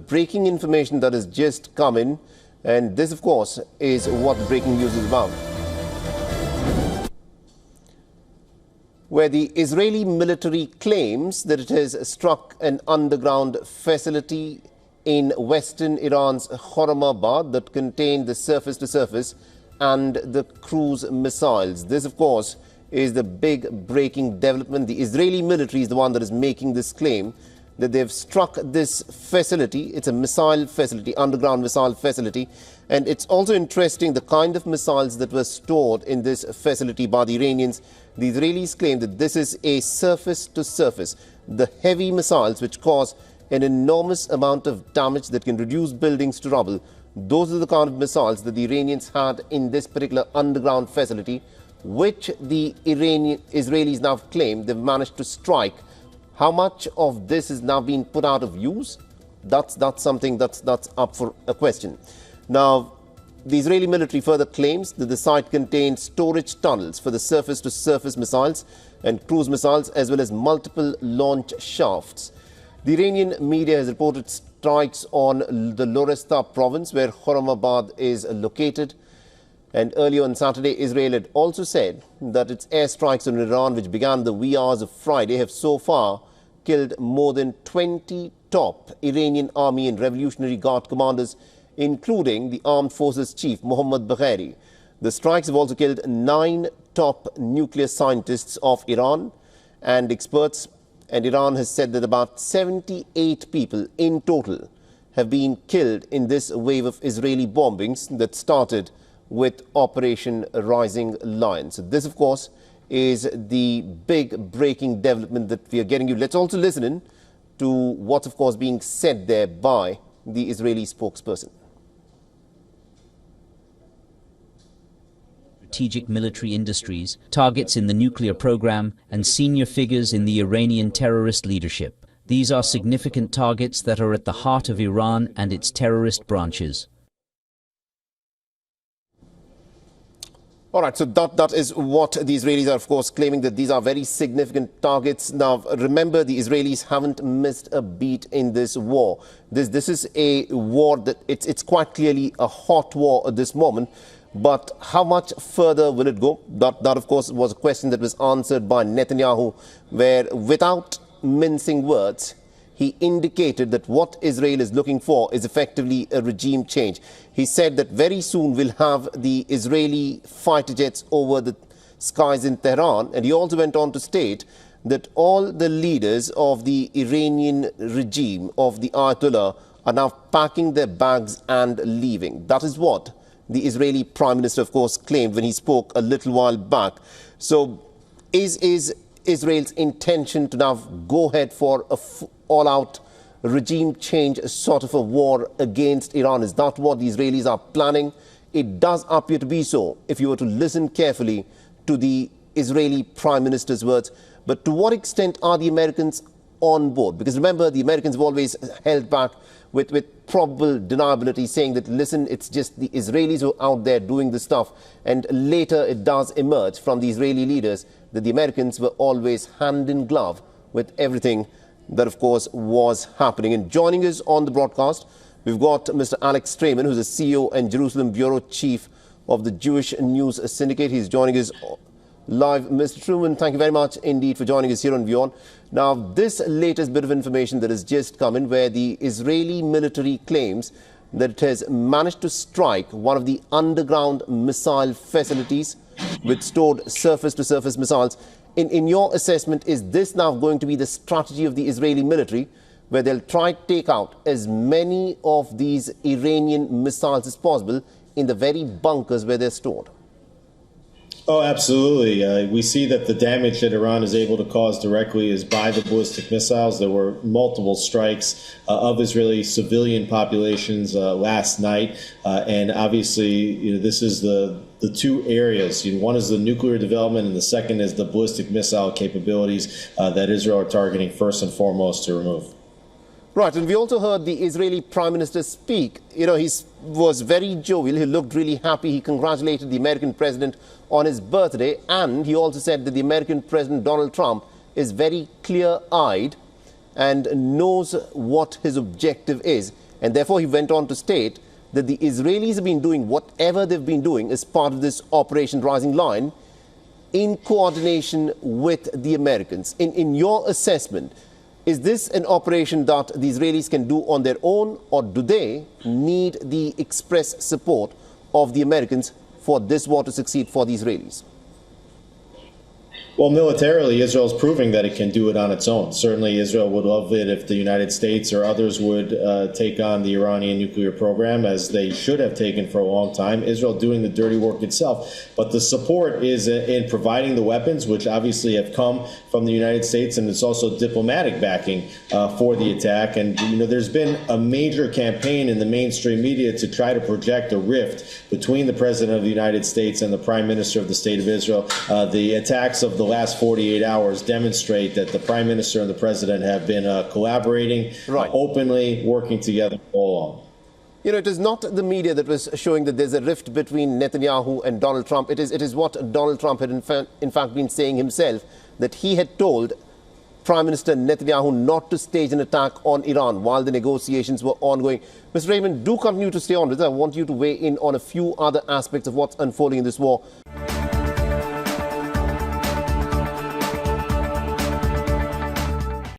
breaking information that has just come in, and this, of course, is what the breaking news is about. Where the Israeli military claims that it has struck an underground facility in western Iran's Khorramabad that contained the surface-to-surface and the cruise missiles. This, of course, is the big breaking development. The Israeli military is the one that is making this claim that they've struck this facility. It's a missile facility, underground missile facility. And it's also interesting the kind of missiles that were stored in this facility by the Iranians. The Israelis claim that this is a surface-to-surface. The heavy missiles which cause an enormous amount of damage that can reduce buildings to rubble. Those are the kind of missiles that the Iranians had in this particular underground facility, which the Israelis now claim they've managed to strike. How much of this is now being put out of use? That's something that's up for a question. Now, the Israeli military further claims that the site contains storage tunnels for the surface-to-surface missiles and cruise missiles, as well as multiple launch shafts. The Iranian media has reported strikes on the Loresta province, where Khorramabad is located. And earlier on Saturday, Israel had also said that its airstrikes on Iran, which began the wee hours of Friday, have so far killed more than 20 top Iranian Army and Revolutionary Guard commanders, including the Armed Forces Chief Mohammad Bagheri. The strikes have also killed 9 top nuclear scientists of Iran and experts, and Iran has said that about 78 people in total have been killed in this wave of Israeli bombings that started with Operation Rising Lion. So this, of course, is the big breaking development that we are getting you. Let's also listen in to what's, of course, being said there by the Israeli spokesperson. Strategic military industries, targets in the nuclear program, and senior figures in the Iranian terrorist leadership. These are significant targets that are at the heart of Iran and its terrorist branches. All right, so that is what the Israelis are, of course, claiming, that these are very significant targets. Now, remember, the Israelis haven't missed a beat in this war. This is a war that it's quite clearly a hot war at this moment. But how much further will it go? That, of course, was a question that was answered by Netanyahu, where, without mincing words, he indicated that what Israel is looking for is effectively a regime change. He said that very soon we'll have the Israeli fighter jets over the skies in Tehran. And he also went on to state that all the leaders of the Iranian regime, of the Ayatollah, are now packing their bags and leaving. That is what the Israeli Prime Minister, of course, claimed when he spoke a little while back. So is Israel's intention to now go ahead for a all-out regime change, a sort of a war against Iran? Is that what the Israelis are planning? It does appear to be so, if you were to listen carefully to the Israeli Prime Minister's words. But to what extent are the Americans on board? Because remember, the Americans have always held back with probable deniability, saying that, listen, it's just the Israelis who are out there doing the stuff. And later it does emerge from the Israeli leaders that the Americans were always hand in glove with everything that, of course, was happening. And joining us on the broadcast, we've got Mr. Alex Strayman, who's the CEO and Jerusalem Bureau Chief of the Jewish News Syndicate. He's joining us live. Mr. Truman, thank you very much indeed for joining us here on WION. Now, this latest bit of information that has just come in, where the Israeli military claims that it has managed to strike one of the underground missile facilities with stored surface-to-surface missiles. In your assessment, is this now going to be the strategy of the Israeli military, where they'll try to take out as many of these Iranian missiles as possible in the very bunkers where they're stored? Oh, absolutely. We see that the damage that Iran is able to cause directly is by the ballistic missiles. There were multiple strikes of Israeli civilian populations last night. And obviously, this is the two areas. One is the nuclear development, and the second is the ballistic missile capabilities that Israel are targeting first and foremost to remove. Right, and we also heard the Israeli Prime Minister speak. He was very jovial. He looked really happy. He congratulated the American president on his birthday, and he also said that the American President Donald Trump is very clear-eyed and knows what his objective is. And therefore, he went on to state that the Israelis have been doing whatever they've been doing as part of this Operation Rising Lion in coordination with the Americans. In your assessment, is this an operation that the Israelis can do on their own, or do they need the express support of the Americans for this war to succeed for the Israelis? Well, militarily, Israel is proving that it can do it on its own. Certainly, Israel would love it if the United States or others would take on the Iranian nuclear program, as they should have taken for a long time. Israel doing the dirty work itself. But the support is in providing the weapons, which obviously have come from the United States, and it's also diplomatic backing for the attack. And, there's been a major campaign in the mainstream media to try to project a rift between the President of the United States and the Prime Minister of the State of Israel. The attacks of the last 48 hours demonstrate that the Prime Minister and the President have been collaborating, openly working together all along. It is not the media that was showing that there's a rift between Netanyahu and Donald Trump. It is what Donald Trump had in fact been saying himself, that he had told Prime Minister Netanyahu not to stage an attack on Iran while the negotiations were ongoing. Mr. Raymond, do continue to stay on with us. I want you to weigh in on a few other aspects of what's unfolding in this war.